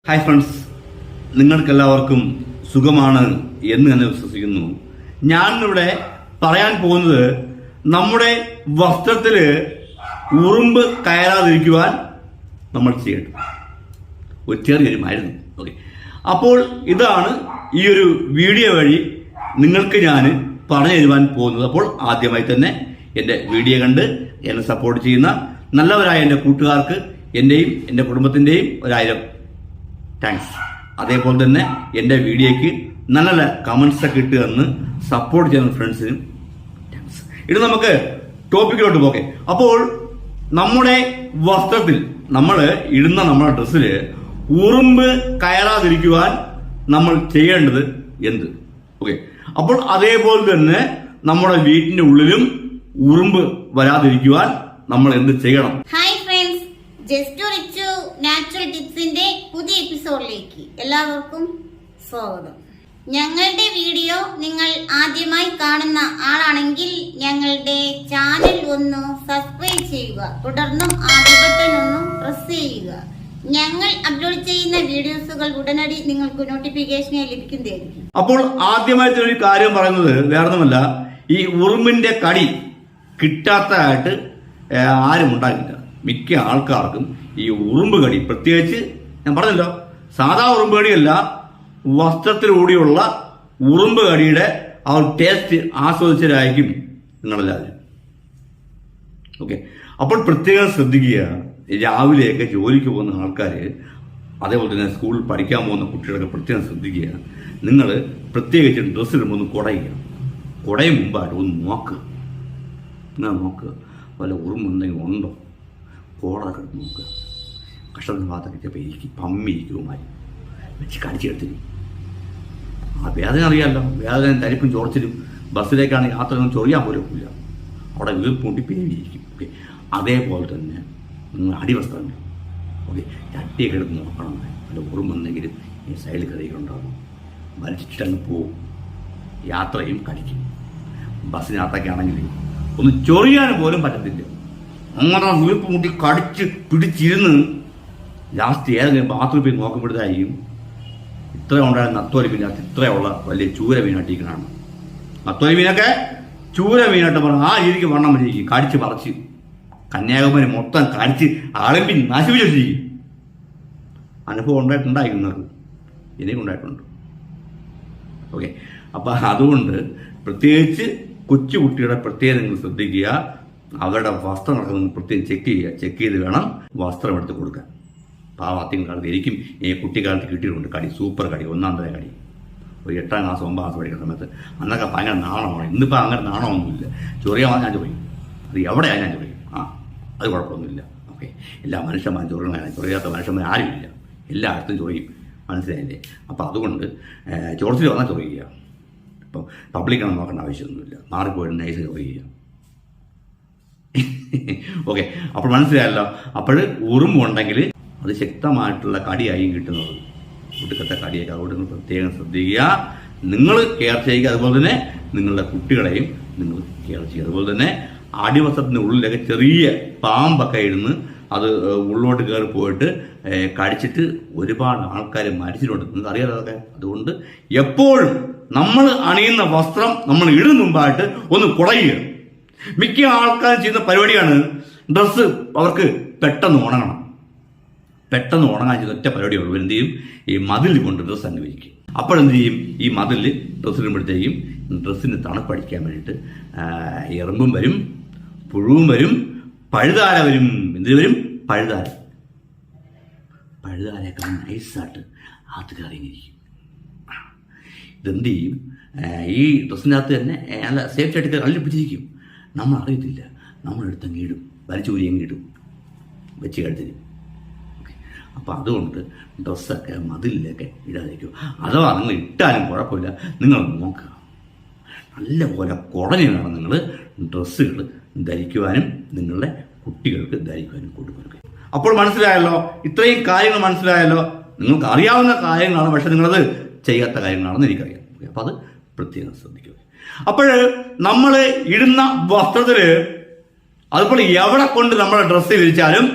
Hi friends, നിങ്ങൾക്കെല്ലാവർക്കും സുഖമാണ് എന്ന് തന്നെ വിശ്വസിക്കുന്നു. ഞാൻ ഇവിടെ പറയാൻ പോകുന്നത് നമ്മുടെ വസ്ത്രത്തിൽ ഉറുമ്പ് കയറാതിരിക്കുവാൻ നമ്മൾ ചെയ്യണം ഒരു ചെറിയൊരു മരുന്ന്. ഓക്കെ, അപ്പോൾ ഇതാണ് ഈ ഒരു വീഡിയോ വഴി നിങ്ങൾക്ക് ഞാൻ പറഞ്ഞു തരുവാൻ പോകുന്നത്. അപ്പോൾ ആദ്യമായി തന്നെ എൻ്റെ വീഡിയോ കണ്ട് എന്നെ സപ്പോർട്ട് ചെയ്യുന്ന നല്ലവരായ എൻ്റെ കൂട്ടുകാർക്ക് എൻ്റെയും എൻ്റെ കുടുംബത്തിൻ്റെയും 1000 താങ്ക്സ്. അതേപോലെ തന്നെ എൻ്റെ വീഡിയോയ്ക്ക് നല്ല നല്ല കമന്റ്സ് ഒക്കെ ഇട്ട് തന്ന് സപ്പോർട്ട് ചെയ്യുന്ന ഫ്രണ്ട്സിനും താങ്ക്സ്. ഇത് നമുക്ക് ടോപ്പിക്കിലോട്ട് പോകെ. അപ്പോൾ നമ്മുടെ വസ്ത്രത്തിൽ നമ്മൾ ഇടുന്ന നമ്മുടെ ഡ്രസ്സിൽ ഉറുമ്പ് കയറാതിരിക്കുവാൻ നമ്മൾ ചെയ്യേണ്ടത് എന്ത്? ഓക്കെ, അപ്പോൾ അതേപോലെ തന്നെ നമ്മുടെ വീട്ടിന്റെ ഉള്ളിലും ഉറുമ്പ് വരാതിരിക്കുവാൻ നമ്മൾ എന്ത് ചെയ്യണം? Hi friends, just Richu natural ടിപ്സിന്റെ പുതിയ എപ്പിസോഡിലേക്ക് എല്ലാവർക്കും സ്വാഗതം. ഞങ്ങളുടെ വീഡിയോ നിങ്ങൾ ആദ്യമായി കാണുന്ന ആളാണെങ്കിൽ ഞങ്ങളുടെ ചാനൽ ഒന്ന് സബ്സ്ക്രൈബ് ചെയ്യുക, തുടർന്നും ആ ബട്ടൺ ഒന്ന് പ്രസ് ചെയ്യുക. ഞങ്ങൾ അപ്ലോഡ് ചെയ്യുന്ന വീഡിയോസുകൾ ഉടനടി നിങ്ങൾക്ക് നോട്ടിഫിക്കേഷനായി ലഭിക്കുന്നതായിരിക്കും. അപ്പോൾ ആദ്യമായിട്ട് ഒരു കാര്യം പറയുന്നത് വേറൊന്നുമല്ല, ഈ ഉറുമ്പിന്റെ കടി കിട്ടാത്തതായിട്ട് ആരും ഉണ്ടാകില്ല. മിക്ക ആൾക്കാർക്കും ഈ ഉറുമ്പ് കടി, പ്രത്യേകിച്ച് ഞാൻ പറഞ്ഞല്ലോ, സാധാ ഉറുമ്പ് കടിയല്ല, വസ്ത്രത്തിലൂടെയുള്ള ഉറുമ്പ് കടിയുടെ ആ ഒരു ടേസ്റ്റ് ആസ്വദിച്ചതായിരിക്കും നിങ്ങളെല്ലാവരും. ഓക്കെ, അപ്പോൾ പ്രത്യേകം ശ്രദ്ധിക്കുക. രാവിലെയൊക്കെ ജോലിക്ക് പോകുന്ന ആൾക്കാർ, അതേപോലെ തന്നെ സ്കൂളിൽ പഠിക്കാൻ പോകുന്ന കുട്ടികളൊക്കെ പ്രത്യേകം ശ്രദ്ധിക്കുക. നിങ്ങൾ പ്രത്യേകിച്ച് ഡ്രസ്സിടുമ്പോൾ ഒന്ന് കുടയുക. കുടയും മുമ്പായിട്ട് ഒന്ന് നോക്കുക. നിങ്ങൾ നോക്കുക, വല്ല ഉറുമ്പുണ്ടെങ്കിൽ ഉണ്ടോ, കോടൊക്കെ എടുത്ത് നോക്കുക. കഷ്ടത്തിന് ഭാഗത്തൊക്കെ ചിലപ്പോൾ എനിക്ക് പമ്മിയിരിക്കുമാരി വെച്ച് കടിച്ചെടുത്തിരും. ആ വേദന അറിയാമല്ലോ, വേദന തരിപ്പും ചൊറച്ചിലും. ബസ്സിലേക്കാണ് യാത്ര ഒന്നും ചൊറിയാൻ പോലും ഇല്ല, അവിടെ വീർപ്പൂട്ടി പേടിയിരിക്കും. ഓക്കെ, അതേപോലെ തന്നെ നിങ്ങൾ അടിവസ്ത്രങ്ങൾ, ഓക്കെ, ചട്ടിയൊക്കെ എടുത്ത് നോക്കണം. അല്ല ഉറുമ്പെന്തെങ്കിലും ഈ സൈഡിൽ കറികളുണ്ടാകും, വലിച്ചിട്ടങ്ങ് പോവും. യാത്രയും കടിക്കും. ബസ്സിനകത്തൊക്കെ ആണെങ്കിൽ ഒന്ന് ചൊറിയാനും പോലും പറ്റത്തില്ല. അങ്ങനെ വീർപ്പ് മുട്ടി കടിച്ച് പിടിച്ചിരുന്ന് ലാസ്റ്റ് ഏതെങ്കിലും ബാത്റൂമിൽ പോയി നോക്കുമ്പോഴത്തായിരിക്കും ഇത്ര ഉണ്ടായിരുന്ന നത്തോലി മീനകത്ത് ഇത്രയുള്ള വലിയ ചൂര മീനാട്ടിരിക്കണതാണ്. നത്തോലി മീനൊക്കെ ചൂര മീനായിട്ട് പറഞ്ഞാൽ ആ രീതിക്ക് വണ്ണം വരിയിരിക്കും. കടിച്ച് പറിച്ച് കന്യാകുമാരി മൊത്തം കടിച്ച് ആളെമ്പി നശിപ്പിച്ച് വെച്ചിരിക്കും. അനുഭവം ഉണ്ടായിട്ടുണ്ടായിരിക്കുന്നത് എനിക്കും ഉണ്ടായിട്ടുണ്ട്. ഓക്കെ, അപ്പം അതുകൊണ്ട് പ്രത്യേകിച്ച് കൊച്ചു കുട്ടികളെ പ്രത്യേകം നിങ്ങൾ ശ്രദ്ധിക്കുക. അവരുടെ വസ്ത്രങ്ങളൊക്കെ നിങ്ങൾ പ്രത്യേകം ചെക്ക് ചെയ്യുക. ചെക്ക് ചെയ്ത് വേണം വസ്ത്രം എടുത്ത് കൊടുക്കാൻ. പാവാത്തിയും കാലത്ത് എനിക്കും ഈ കുട്ടിക്കാലത്ത് കിട്ടിയിട്ടുണ്ട് കടി, സൂപ്പർ കടി, 1ാം തരം കടി. ഒരു 8ാം ക്ലാസ് 9ാം ക്ലാസ് പഠിക്കുന്ന സമയത്ത് അന്നൊക്കെ ഭയങ്കര നാണമാണ്. ഇന്നിപ്പോൾ അങ്ങനെ നാണമൊന്നുമില്ല. ചൊറിയാൻ ഞാൻ ചൊറിയും, അത് എവിടെയാണ് ഞാൻ ചൊറിയും. അത് കുഴപ്പമൊന്നുമില്ല. ഓക്കെ, എല്ലാ മനുഷ്യന്മാരും ചൊറിയണ, ചൊറിയാത്ത മനുഷ്യന്മാർ ആരുമില്ല, എല്ലായിടത്തും ചൊറിയും. മനസ്സിലായില്ലേ? അപ്പോൾ അതുകൊണ്ട് ചോർച്ചിൽ വന്നാൽ ചൊറിയുക. ഇപ്പം പബ്ലിക്കാണെന്ന് നോക്കേണ്ട ആവശ്യമൊന്നുമില്ല, മാറിപ്പോയിട്ട് നൈസ് ചൊറിയുക. ഓക്കെ, അപ്പോൾ മനസ്സിലായല്ലോ. അപ്പോൾ ഉറുമ്പുണ്ടെങ്കിൽ അത് ശക്തമായിട്ടുള്ള കടിയായും കിട്ടുന്നത്, ഒടുക്കത്തെ കടിയൊക്കെ. അതുകൊണ്ട് നിങ്ങൾ പ്രത്യേകം ശ്രദ്ധിക്കുക. നിങ്ങൾ കെയർ ചെയ്യുക. അതുപോലെ തന്നെ നിങ്ങളുടെ കുട്ടികളെയും നിങ്ങൾ കെയർ ചെയ്യുക. അതുപോലെ തന്നെ അടിവസ്ത്രത്തിൻ്റെ ഉള്ളിലൊക്കെ ചെറിയ പാമ്പൊക്കെ ഇരുന്ന് അത് ഉള്ളോട്ട് കയറി പോയിട്ട് കടിച്ചിട്ട് ഒരുപാട് ആൾക്കാർ മരിച്ചിട്ടുണ്ട്. നിങ്ങൾക്ക് അറിയാലോ അതൊക്കെ. അതുകൊണ്ട് എപ്പോഴും നമ്മൾ അണിയുന്ന വസ്ത്രം നമ്മൾ ഇടുന്ന മുമ്പായിട്ട് ഒന്ന് കുടയുക. മിക്ക ആൾക്കാരും ചെയ്യുന്ന പരിപാടിയാണ്, ഡ്രസ്സ് അവർക്ക് പെട്ടെന്ന് ഉണങ്ങണം. പെട്ടെന്ന് ഉണങ്ങാൻ ചെയ്യുന്ന ഒറ്റ പരിപാടിയുള്ളൂ. എന്ത് ചെയ്യും? ഈ മതിൽ കൊണ്ട് ഡ്രസ്സ് അനുവദിക്കും. അപ്പോഴെന്ത് ചെയ്യും? ഈ മതിൽ ഡ്രസ്സിടുമ്പോഴത്തേക്കും ഡ്രസ്സിന് തണുപ്പടിക്കാൻ വേണ്ടിയിട്ട് എറുമ്പും വരും, പുഴുവും വരും, പഴുതാര വരും. എന്തിനു വരും? പഴുതാര. പഴുതാരയൊക്കെ നൈസായിട്ട് ആത്ത് കയറിയിരിക്കും. ഇതെന്ത് ചെയ്യും? ഈ ഡ്രസ്സിനകത്ത് തന്നെ നല്ല സേഫ്റ്റി ആയിട്ട് കല്ലിപ്പിച്ചിരിക്കും. നമ്മൾ അറിയത്തില്ല, നമ്മളെടുത്തങ്ങ് ഇടും, വലിച്ചൂരിയങ്ങ് ഇടും, വെച്ച് കഴുത്തിന്. അപ്പോൾ അതുകൊണ്ട് ഡ്രസ്സൊക്കെ മതിലിലൊക്കെ ഇടാതിരിക്കും. അഥവാ നിങ്ങൾ ഇട്ടാലും കുഴപ്പമില്ല, നിങ്ങൾ നോക്കുക. നല്ലപോലെ കുടഞ്ഞു വേണം നിങ്ങൾ ഡ്രസ്സുകൾ ധരിക്കുവാനും നിങ്ങളുടെ കുട്ടികൾക്ക് ധരിക്കുവാനും കൊടുക്കുക. അപ്പോൾ മനസ്സിലായല്ലോ, ഇത്രയും കാര്യങ്ങൾ മനസ്സിലായല്ലോ. നിങ്ങൾക്ക് അറിയാവുന്ന കാര്യങ്ങളാണ്, പക്ഷെ നിങ്ങളത് ചെയ്യാത്ത കാര്യങ്ങളാണെന്ന് എനിക്കറിയാം. അപ്പം അത് പ്രത്യേകം ശ്രദ്ധിക്കുക. അപ്പോൾ നമ്മൾ ഇടുന്ന വസ്ത്രത്തിൽ അതുപോലെ എവിടെ കൊണ്ട് നമ്മുടെ ഡ്രസ്സ് വിരിച്ചാലും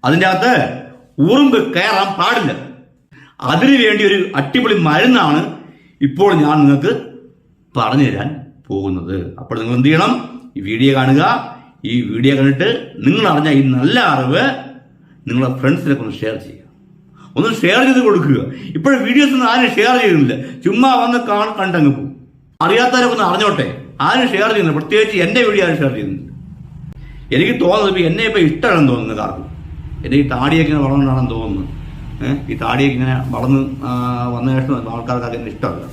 അതിൻ്റെ അകത്ത് ഉറുമ്പ് കയറാൻ പാടില്ല. അതിനു വേണ്ടി ഒരു അടിപൊളി മരുന്നാണ് ഇപ്പോൾ ഞാൻ നിങ്ങൾക്ക് പറഞ്ഞു തരാൻ പോകുന്നത്. അപ്പോൾ നിങ്ങൾ എന്ത് ചെയ്യണം? ഈ വീഡിയോ കാണുക. ഈ വീഡിയോ കണ്ടിട്ട് നിങ്ങൾ അറിഞ്ഞ ഈ നല്ല അറിവ് നിങ്ങളുടെ ഫ്രണ്ട്സിനൊക്കെ ഒന്ന് ഷെയർ ചെയ്യുക. ഒന്ന് ഷെയർ ചെയ്ത് കൊടുക്കുക. ഇപ്പോഴും വീഡിയോസ് ഒന്നും ആരും ഷെയർ ചെയ്യുന്നില്ല. ചുമ്മാ വന്ന് കണ്ടങ്ങ് പോകും. അറിയാത്തവരൊക്കെ ഒന്ന് അറിഞ്ഞോട്ടെ. ആരും ഷെയർ ചെയ്യുന്നില്ല. പ്രത്യേകിച്ച് എൻ്റെ വീഡിയോ ആരും ഷെയർ ചെയ്യുന്നില്ല. എനിക്ക് തോന്നുന്നത് എന്നെ ഇപ്പം ഇഷ്ടമാണെന്ന് തോന്നുന്നത് ആർക്കും. എൻ്റെ ഈ താടിയൊക്കെ ഇങ്ങനെ വളർന്നുകൊണ്ടാണെന്ന് തോന്നുന്നു. ഈ താടിയൊക്കെ ഇങ്ങനെ വളർന്ന് വന്ന ശേഷം ആൾക്കാർക്ക് എന്നെ ഇഷ്ടമല്ല.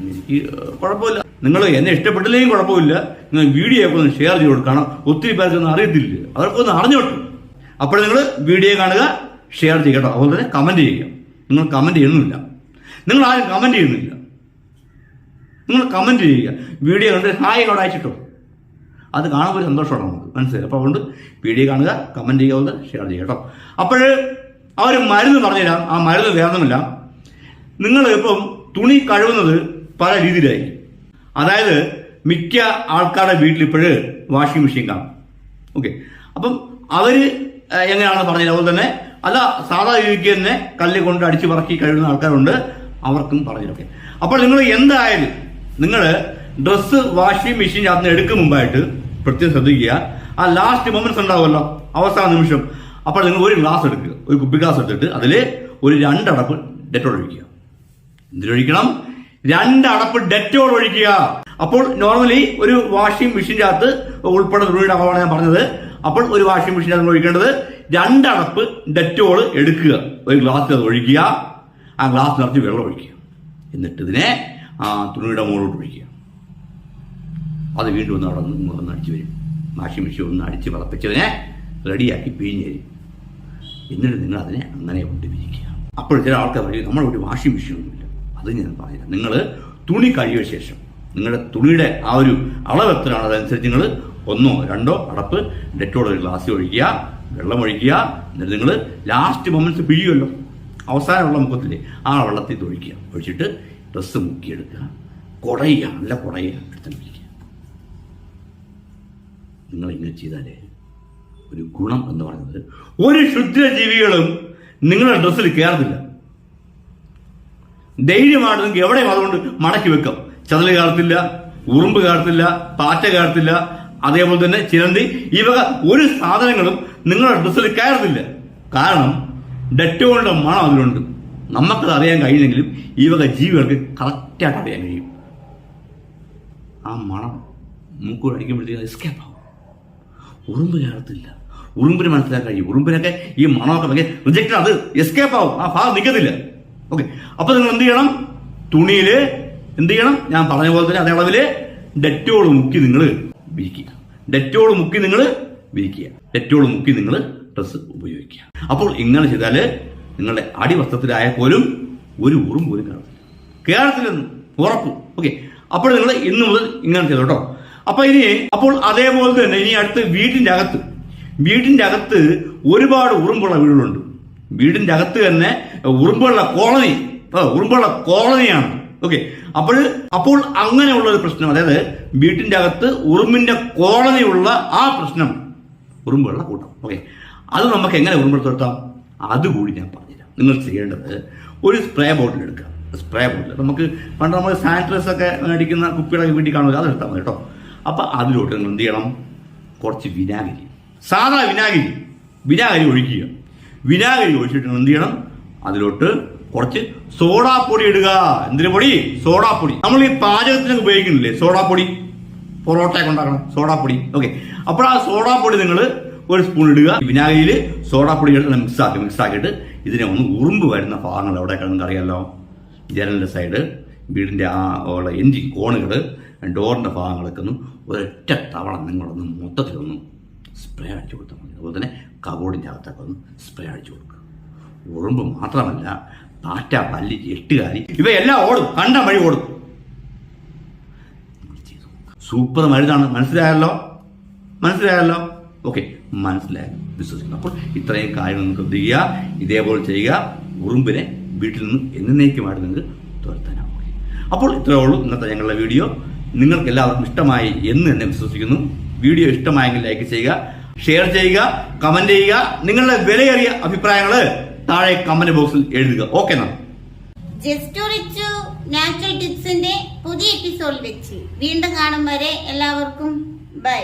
എനിക്ക് കുഴപ്പമില്ല. നിങ്ങൾ എന്നെ ഇഷ്ടപ്പെട്ടില്ലെങ്കിലും കുഴപ്പമില്ല. നിങ്ങൾ വീഡിയോ ഒക്കെ ഒന്ന് ഷെയർ ചെയ്ത് കൊടുക്കണം. ഒത്തിരി പേർക്കൊന്നും അറിയത്തില്ല. അവർക്കൊന്ന് അറിഞ്ഞോട്ടു. അപ്പോൾ നിങ്ങൾ വീഡിയോ കാണുക, ഷെയർ ചെയ്യുക കേട്ടോ. അതുപോലെ തന്നെ കമൻറ്റ് ചെയ്യുക. നിങ്ങൾ കമൻറ്റ് ചെയ്യുന്നില്ല. നിങ്ങൾ ആരും കമൻറ്റ് ചെയ്യുന്നില്ല. നിങ്ങൾ കമൻറ്റ് ചെയ്യുക. വീഡിയോ കണ്ട് ഹായ് അവിടെ അയച്ചിട്ടോ. അത് കാണുമ്പോൾ ഒരു സന്തോഷമാണ് നമുക്ക്, മനസ്സിലായി. അപ്പോൾ അതുകൊണ്ട് വീഡിയോ കാണുക, കമൻറ്റ് ചെയ്യുക, അതുപോലെ ഷെയർ ചെയ്യുക കേട്ടോ. അപ്പോൾ ആ ഒരു മരുന്ന് പറഞ്ഞുതരാം. ആ മരുന്ന് വേണമെന്നില്ല. നിങ്ങൾ ഇപ്പം തുണി കഴുകുന്നത് പല രീതിയിലായിരിക്കും. അതായത് മിക്ക ആൾക്കാരുടെ വീട്ടിൽ ഇപ്പോഴ് വാഷിംഗ് മെഷീൻ കാണും. ഓക്കെ, അപ്പം അവർ എങ്ങനെയാണെന്ന് പറഞ്ഞത്. അതുപോലെ തന്നെ അല്ല, സാധാ രീതിക്ക് തന്നെ കല്ല് കൊണ്ട് അടിച്ച് പറക്കി കഴുകുന്ന ആൾക്കാരുണ്ട്. അവർക്കും പറഞ്ഞിട്ടൊക്കെ. അപ്പോൾ നിങ്ങൾ എന്തായാലും നിങ്ങൾ ഡ്രസ്സ് വാഷിംഗ് മെഷീൻ അതിന് എടുക്കും മുമ്പായിട്ട് പ്രത്യേകം ശ്രദ്ധിക്കുക. ആ ലാസ്റ്റ് മൊമെന്റ്സ് ഉണ്ടാവുമല്ലോ, അവസാന നിമിഷം. അപ്പോൾ നിങ്ങൾ ഒരു ഗ്ലാസ് എടുക്കുക, ഒരു കുപ്പി ഗ്ലാസ് എടുത്തിട്ട് അതിൽ ഒരു 2 അടപ്പ് ഡെറ്റോൾ ഒഴിക്കുക. എന്തിനൊഴിക്കണം? 2 അടപ്പ് ഡെറ്റോൾ ഒഴിക്കുക. അപ്പോൾ നോർമലി ഒരു വാഷിംഗ് മെഷീൻ്റെ അകത്ത് ഉൾപ്പെടെ തുണിയുടെ അളവാണ് ഞാൻ പറഞ്ഞത്. അപ്പോൾ ഒരു വാഷിംഗ് മെഷീൻ അത് ഒഴിക്കേണ്ടത് 2 അടപ്പ് ഡെറ്റോൾ എടുക്കുക. ഒരു ഗ്ലാസ്സിൽ അത് ഒഴിക്കുക. ആ ഗ്ലാസ് നിറച്ച് വെള്ളം ഒഴിക്കുക. എന്നിട്ട് ഇതിനെ ആ തുണിയുടെ മുകളിലോട്ട് ഒഴിക്കുക. അത് വീണ്ടും ഒന്ന് അവിടെ നിന്ന് അടിച്ച് വരും. വാഷിംഗ് മെഷീൻ ഒന്ന് അടിച്ച് വിളപ്പിച്ചതിനെ റെഡിയാക്കി പിഴിഞ്ഞ് തരും. എന്നിട്ട് നിങ്ങൾ അതിനെ അങ്ങനെ കൊണ്ട് വിരിക്കുക. അപ്പോൾ ചില ആൾക്കാർ പറയും നമ്മുടെ ഒരു വാഷിംഗ് മെഷീൻ ഒന്നുമില്ല. അത് ഞാൻ പറഞ്ഞില്ല. നിങ്ങൾ തുണി കഴിയ ശേഷം നിങ്ങളുടെ തുണിയുടെ ആ ഒരു അളവ് എത്രയാണ് അതനുസരിച്ച് നിങ്ങൾ 1 or 2 അടപ്പ് ഡെറ്റോൾ ഒരു ഗ്ലാസ്സിൽ ഒഴിക്കുക, വെള്ളം ഒഴിക്കുക. എന്നിട്ട് നിങ്ങൾ ലാസ്റ്റ് മൊമെന്റ്സ് പിഴിയുമല്ലോ, അവസാന വെള്ളം മുക്കത്തില്ലേ, ആ വെള്ളത്തിൽ ഒഴിക്കുക. ഒഴിച്ചിട്ട് ഡ്രസ്സ് മുക്കിയെടുക്കുക, കുടയുക, നല്ല കുടയുക, എടുത്ത് പിടിക്കുക. നിങ്ങൾ ഇങ്ങനെ ചെയ്താലേ ഒരു ഗുണം എന്ന് പറയുന്നത് ഒരു ക്ഷുദ്രജീവികളും നിങ്ങളുടെ ഡ്രസ്സിൽ കയറത്തില്ല. ധൈര്യമായിട്ട് നിങ്ങൾക്ക് എവിടെയും അതുകൊണ്ട് മടക്കി വെക്കാം. ചതല് കയറത്തില്ല, ഉറുമ്പ് കയറത്തില്ല, പാറ്റ കയറത്തില്ല, അതേപോലെ തന്നെ ചിലന്തി, ഈ വക ഒരു സാധനങ്ങളും നിങ്ങളുടെ ഡ്രസ്സിൽ കയറത്തില്ല. കാരണം ഡെറ്റോളിന്റെ മണം അതിലുണ്ട്. നമുക്കത് അറിയാൻ കഴിയുമെങ്കിലും ഈ വക ജീവികൾക്ക് കറക്റ്റായിട്ട് അറിയാൻ കഴിയും. ആ മണം മൂക്കൂടെ അടിക്കുമ്പോഴത്തേക്ക് എസ്കേപ്പ് ആവും. ഉറുമ്പ് കയറത്തില്ല. ഉറുമ്പിന് മനസ്സിലാക്കാൻ കഴിയും. ഉറുമ്പിനൊക്കെ ഈ മണമൊക്കെ ഭയങ്കര റിജക്റ്റ്, അത് എസ്കേപ്പ് ആവും. ആ ഭാഗം നിൽക്കത്തില്ല. ഓക്കെ, അപ്പൊ നിങ്ങൾ എന്ത് ചെയ്യണം? തുണിയിൽ എന്ത് ചെയ്യണം? ഞാൻ പറഞ്ഞ പോലെ തന്നെ അതേ അളവില് ഡെറ്റോൾ മുക്കി നിങ്ങൾ വിരിക്കുക. ഡെറ്റോൾ മുക്കി നിങ്ങൾ വിരിക്കുക. ഡെറ്റോൾ മുക്കി നിങ്ങൾ ഡ്രസ്സ് ഉപയോഗിക്കുക. അപ്പോൾ ഇങ്ങനെ ചെയ്താൽ നിങ്ങളുടെ അടിവസ്ത്രത്തിലായ പോലും ഒരു ഉറുമ്പ് പോലും കേരളത്തിലെന്ന് ഉറപ്പ്. ഓക്കെ, അപ്പോൾ നിങ്ങൾ ഇന്ന് മുതൽ ഇങ്ങനെ ചെയ്തു കേട്ടോ. അപ്പോൾ അതേപോലെ തന്നെ ഇനി അടുത്ത് വീടിന്റെ അകത്ത് ഒരുപാട് ഉറുമ്പുള്ള വീടുകളുണ്ട്. വീടിന്റെ അകത്ത് തന്നെ ഉറുമ്പുള്ള കോളനിയാണ്. ഓക്കെ, അപ്പോൾ അങ്ങനെയുള്ള ഒരു പ്രശ്നം, അതായത് വീട്ടിന്റെ അകത്ത് ഉറുമ്പിന്റെ കോളനിയുള്ള ആ പ്രശ്നം, ഉറുമ്പുള്ള കൂട്ടം. ഓക്കെ, അത് നമുക്ക് എങ്ങനെ ഉറുമ്പ് തുരത്താം അതുകൂടി ഞാൻ പറഞ്ഞുതരാം. നിങ്ങൾ ചെയ്യേണ്ടത് ഒരു സ്പ്രേ ബോട്ടിൽ എടുക്കുക. സ്പ്രേ ബോട്ടിൽ നമുക്ക് പണ്ട് നമ്മൾ സാനിറ്റൈസർ ഒക്കെ അടിക്കുന്ന കുപ്പികളൊക്കെ വീട്ടിൽ കാണുമല്ലോ, അത് എടുത്താൽ മതി കേട്ടോ. അപ്പൊ അതിലോട്ട് നിങ്ങൾ എന്ത് ചെയ്യണം? കുറച്ച് വിനാഗിരി, സാധാ വിനാഗിരി ഒഴിക്കുക. വിനാഗിരി ഒഴിച്ചിട്ട് എന്ത് ചെയ്യണം? അതിലോട്ട് കുറച്ച് സോഡാപ്പൊടി ഇടുക. എന്തിനു പൊടി? സോഡാപ്പൊടി. നമ്മൾ ഈ പാചകത്തിന് ഉപയോഗിക്കുന്നില്ലേ സോഡാപ്പൊടി, പൊറോട്ടയൊക്കെ ഉണ്ടാക്കണം സോഡാപ്പൊടി. ഓക്കെ, അപ്പോൾ ആ സോഡാപ്പൊടി നിങ്ങൾ ഒരു സ്പൂൺ ഇടുക. വിനാഗിരിയിൽ സോഡാപ്പൊടി മിക്സ് ആക്കിയിട്ട് ഇതിനെ ഒന്ന് ഉറുമ്പ് വരുന്ന ഭാഗങ്ങൾ എവിടെയൊക്കെ നിങ്ങൾക്ക് അറിയാമല്ലോ, ജനലിന്റെ സൈഡ്, വീടിന്റെ ആ ഉള്ള എൻജിൻ കോണുകൾ, ഡോറിന്റെ ഭാഗങ്ങളൊക്കെ ഒന്ന് ഒരൊറ്റ തവണ നിങ്ങളൊന്ന് മൊത്തത്തിലൊന്നും സ്പ്രേ അടിച്ചു കൊടുത്താൽ മതി. അതുപോലെ തന്നെ കബോർഡിന്റെ അകത്തൊക്കെ ഒന്ന് സ്പ്രേ അടിച്ചു കൊടുക്കുക. ഉറുമ്പ് മാത്രമല്ല, പാറ്റ, പല്ലി, എട്ടുകാരി ഇവയെല്ലാം ഓടും, കണ്ട വഴി ഓടും. സൂപ്പർ മരുന്നാണ്. മനസ്സിലായല്ലോ? ഓക്കെ, മനസ്സിലായ വിശ്വസിക്കുന്നു. അപ്പോൾ ഇത്രയും കാര്യങ്ങൾ ശ്രദ്ധിക്കുക, ഇതേപോലെ ചെയ്യുക. ഉറുമ്പിനെ വീട്ടിൽ നിന്ന് എന്നേക്കുമായിട്ട് നിങ്ങൾക്ക് തുരത്താനാവും. അപ്പോൾ ഇത്രയേ ഉള്ളൂ ഇന്നത്തെ ഞങ്ങളുടെ വീഡിയോ. നിങ്ങൾക്ക് എല്ലാവർക്കും ഇഷ്ടമായി എന്ന് തന്നെ വിശ്വസിക്കുന്നു. വീഡിയോ ഇഷ്ടമായെങ്കിൽ ലൈക്ക് ചെയ്യുക, ഷെയർ ചെയ്യുക, കമന്റ് ചെയ്യുക. നിങ്ങളുടെ വിലയേറിയ അഭിപ്രായങ്ങൾ താഴെ കമന്റ് ബോക്സിൽ എഴുതുക. ഓക്കെ എന്നാ ജസ്റ്റ് റിച്ചു നാച്ചുറൽ ടിപ്സിന്റെ പുതിയ എപ്പിസോഡിൽ വെച്ച് വീണ്ടും കാണും വരെ എല്ലാവർക്കും ബൈ.